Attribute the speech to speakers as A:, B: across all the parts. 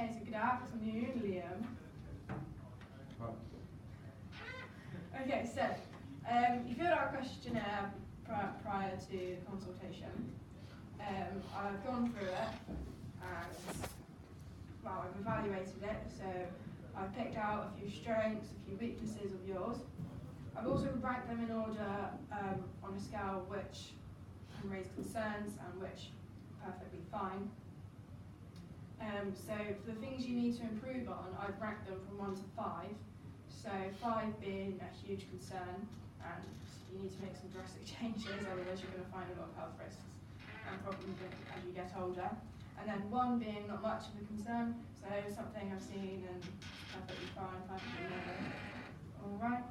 A: Okay, so good afternoon, Liam. Okay, so you filled out a questionnaire prior to the consultation. I've gone through it and, well, I've evaluated it, so I've picked out a few strengths, a few weaknesses of yours. I've also ranked them in order on a scale which can raise concerns and which are perfectly fine. So for the things you need to improve on, I've ranked them from 1 to 5. So 5 being a huge concern and you need to make some drastic changes, otherwise you're going to find a lot of health risks and problems as you get older. And then 1 being not much of a concern, so something I've seen and perfectly fine, perfectly normal. Alright.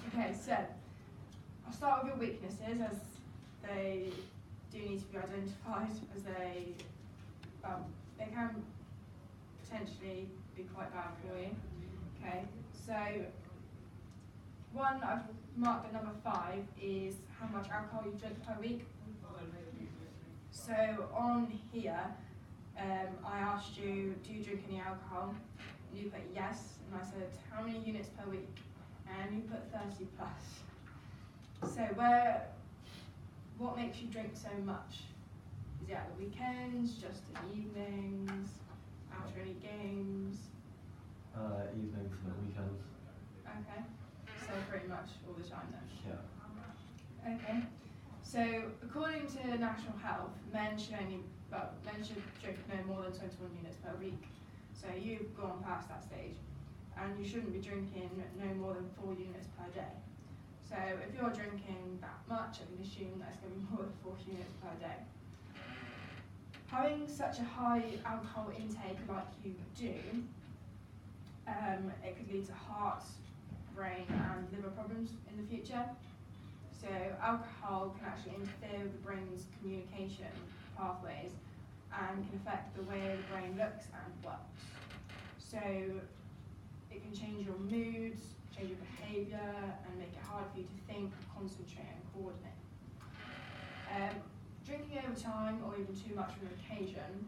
A: Okay, so I'll start with your weaknesses as they do need to be identified as they can potentially be quite bad for you. Okay, so 1 I've marked at number 5 is how much alcohol you drink per week. So on here, I asked you, do you drink any alcohol? And you put yes, and I said, how many units per week? And you put 30 plus. So what makes you drink so much? Is it at the weekends, just in the evenings, after any games?
B: Evenings and weekends.
A: Okay, so pretty much all the time then?
B: Yeah.
A: Okay, so according to National Health, men should drink no more than 21 units per week. So you've gone past that stage, and you shouldn't be drinking no more than 4 units per day. So if you're drinking that much, I can assume that's going to be more than 4 units per day. Having such a high alcohol intake like you do, it could lead to heart, brain and liver problems in the future. So alcohol can actually interfere with the brain's communication pathways and can affect the way the brain looks and works. So it can change your moods, change your behaviour and make it hard for you to think, concentrate and coordinate. Drinking over time or even too much on occasion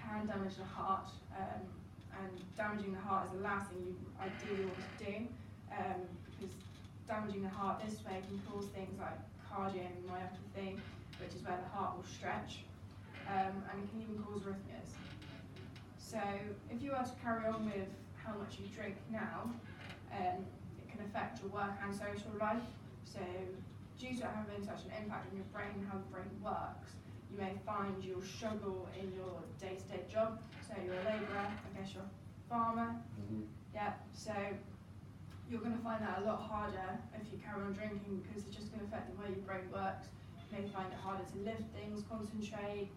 A: can damage the heart, and damaging the heart is the last thing you ideally want to do, because damaging the heart this way can cause things like cardiomyopathy, which is where the heart will stretch, and it can even cause arrhythmias. So if you were to carry on with how much you drink now, it can affect your work and social life. So due to having such an impact on your brain and how the brain works, you may find you'll struggle in your day-to-day job. So you're a labourer, I guess you're a farmer.
B: Mm-hmm.
A: Yeah, so you're going to find that a lot harder if you carry on drinking because it's just going to affect the way your brain works. You may find it harder to lift things, concentrate,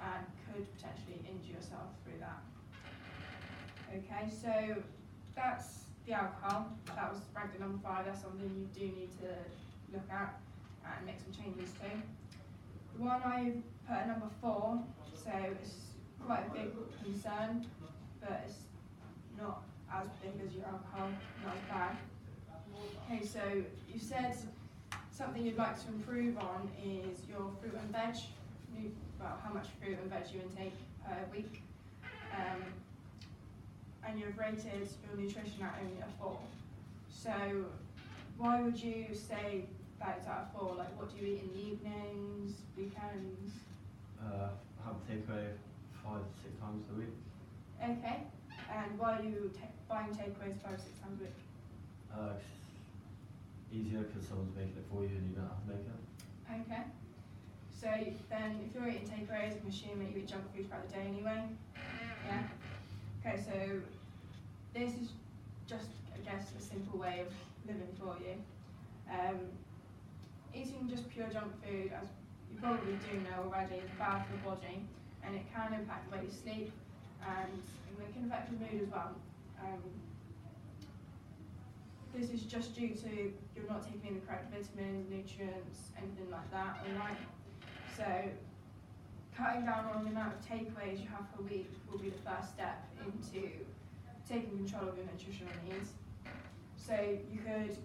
A: and could potentially injure yourself through that. Okay, so that's the alcohol. That was ranked at number 5. That's something you do need to look at and make some changes to. The one I put at number 4, so it's quite a big concern, but it's not as big as your alcohol, not as bad. Okay, so you said something you'd like to improve on is your fruit and veg, well, how much fruit and veg you intake per week. And you've rated your nutrition at only a 4. So why would you say that it's at a 4? Like, what do you eat in the evenings, weekends?
B: Have takeaway 5 to 6 times a week.
A: Okay, and why are you buying takeaways 5 to 6 times a week?
B: It's easier because someone's making it for you and you don't have to make it.
A: Okay, so then if you're eating takeaways, I can assume that you eat junk food throughout the day anyway. Yeah. Okay, so this is just, I guess, a simple way of living for you. Eating just pure junk food, as you probably do know already, is bad for the body, and it can impact the way you sleep, and it can affect your mood as well. This is just due to you're not taking in the correct vitamins, nutrients, anything like that, alright? So cutting down on the amount of takeaways you have per week will be the first step into taking control of your nutritional needs. So you could,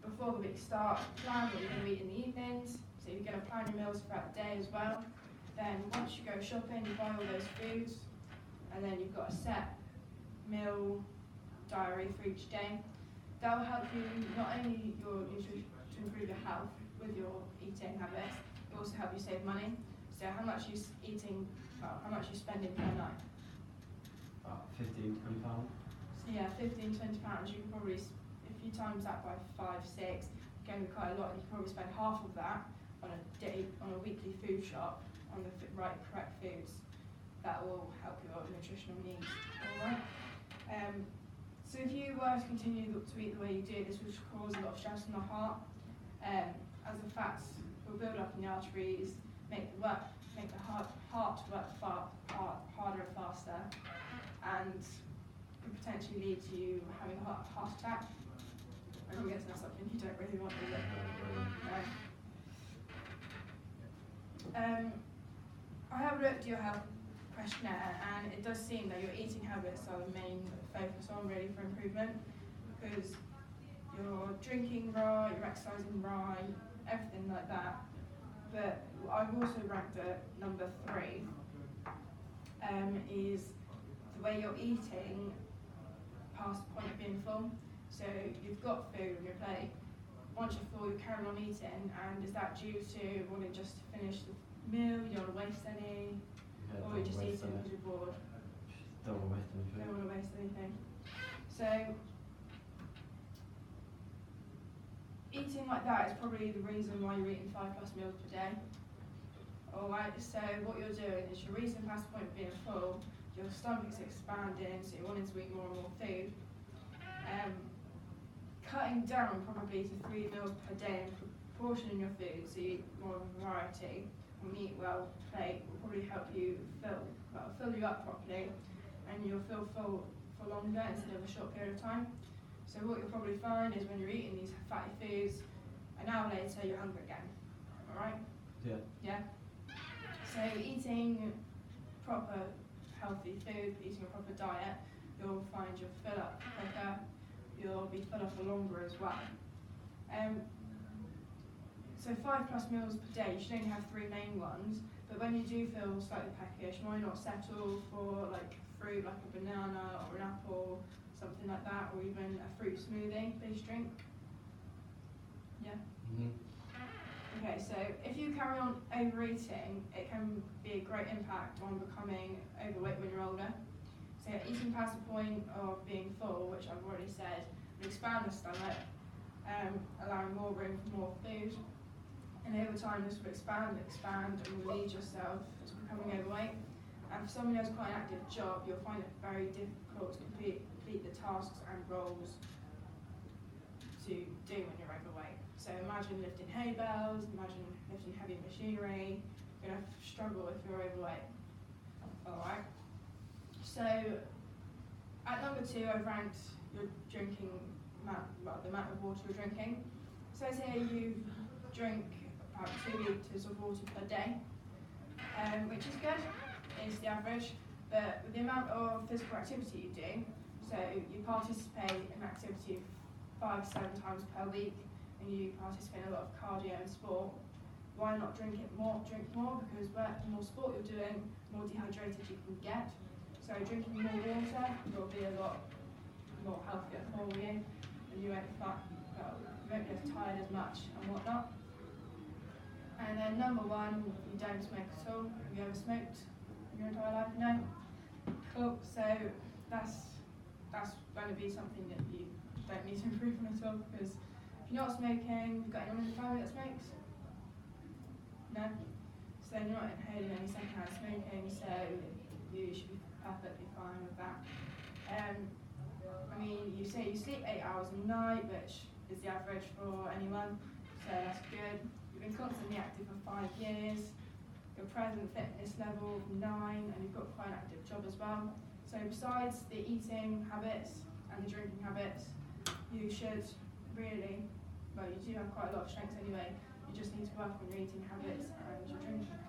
A: before the week start, plan what you're going to eat in the evenings, so you're going to plan your meals throughout the day as well. Then once you go shopping, you buy all those foods, and then you've got a set meal diary for each day. That will help you not only to improve your health with your eating habits, but also help you save money. So how much how much you spending per night?
B: About £15–20.
A: So yeah, £15–20. You can probably, if you times that by 5, 6, going to be quite a lot. You can probably spend half of that on a weekly food shop on the correct foods. That will help your nutritional needs. Alright. So if you were to continue to eat the way you do, this would cause a lot of stress on the heart, as the fats will build up in the arteries, make the heart work harder and faster, and could potentially lead to you having a heart attack. I guess that's something you don't really want, is it? No. I have looked at your health questionnaire, and it does seem that your eating habits are the main focus on really for improvement, because you're drinking right, you're exercising right, everything like that. But I've also ranked at number 3 is the way you're eating past the point of being full. So you've got food on your plate. Once you're full, you carry on eating, and is that due to wanting just to finish the meal? You don't want to waste any, or you're just eating because you're bored?
B: Don't want to waste anything.
A: Don't want to waste anything. So eating like that is probably the reason why you're eating 5+ meals per day. Alright, so what you're doing is you're eating past the point of being full, your stomach's expanding, so you're wanting to eat more and more food. Cutting down probably to 3 meals per day and portioning your food so you eat more of a variety and eat well plate will probably help you fill you up properly, and you'll feel full for longer instead of a short period of time. So what you'll probably find is when you're eating these fatty foods, an hour later you're hungry again. Alright?
B: Yeah.
A: Yeah? So eating proper healthy food, eating a proper diet, you'll find you'll fill up quicker, you'll be full up for longer as well. So 5+ meals per day, you should only have 3 main ones, but when you do feel slightly peckish, why not settle for like fruit, like a banana or an apple, something like that, or even a fruit smoothie based drink? Yeah? Okay, so if you carry on overeating, it can be a great impact on becoming overweight when you're older. So eating past the point of being full, which I've already said, will expand the stomach, allowing more room for more food. And over time this will expand and will lead yourself to becoming overweight. And for someone who has quite an active job, you'll find it very difficult to complete the tasks and roles to do when you're overweight. So imagine lifting hay bales, imagine lifting heavy machinery. You're going to struggle if you're overweight. Alright. So at number 2, I've ranked your drinking the amount of water you're drinking. So say you drink about 2 litres of water per day, which is good, is the average. But with the amount of physical activity you do, so you participate in activity 5–7 times per week, and you participate in a lot of cardio and sport, why not drink more? Because the more sport you're doing, the more dehydrated you can get. So drinking more water will be a lot more healthier for you, and you won't be as tired as much and whatnot. And then number 1, you don't smoke at all. Have you ever smoked in your entire life? No? Cool. So that's going to be something that you don't need to improve on at all, because if you're not smoking, you've got anyone in the family that smokes? No? So then you're not inhaling any secondhand smoking, so you should be perfectly fine with that. I mean, you say you sleep 8 hours a night, which is the average for anyone, so that's good. You've been constantly active for 5 years, your present fitness level 9, and you've got quite an active job as well. So besides the eating habits and the drinking habits, you should really, well, you do have quite a lot of strengths anyway, you just need to work on your eating habits and your drinking habits.